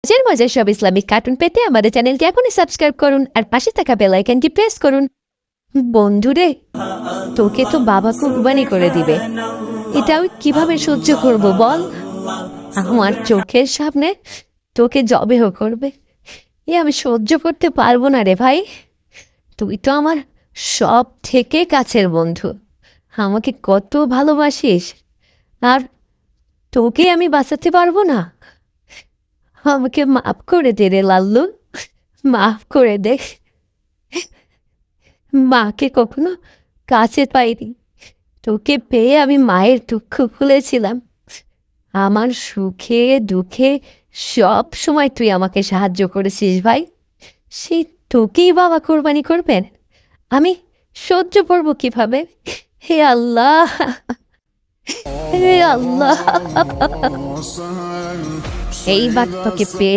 মজার মজার সব ইসলামিক কার্টুন পেতে আমাদের চ্যানেলটি এখনই সাবস্ক্রাইব করুন আর পাশে থাকা বেল আইকনটি প্রেস করুন। বন্ধুরে, তোকে তো বাবা কুরবানি করে দিবে, এটা আমি কিভাবে সহ্য করব বল? আমার চোখের সামনে তোকে জবেহ করবে, এ আমি সহ্য করতে পারবো না রে ভাই। তুই তো আমার সব থেকে কাছের বন্ধু, আমাকে কত ভালোবাসিস, আর তোকে আমি বাঁচাতে পারবো না? আমাকে মাফ করে দে রে লাল্লু, মাফ করে দে। মাকে কখনো কাছে পাইনি, তোকে পেয়ে আমি মায়ের দুঃখ ভুলেছিলাম। আমার সুখে দুঃখে সব সময় তুই আমাকে সাহায্য করেছিস ভাই, সেই তোকেই বাবা কোরবানি করবেন? আমি সহ্য করবো কিভাবে? হে আল্লাহ, হে আল্লাহ, এইবার তোকে পেয়ে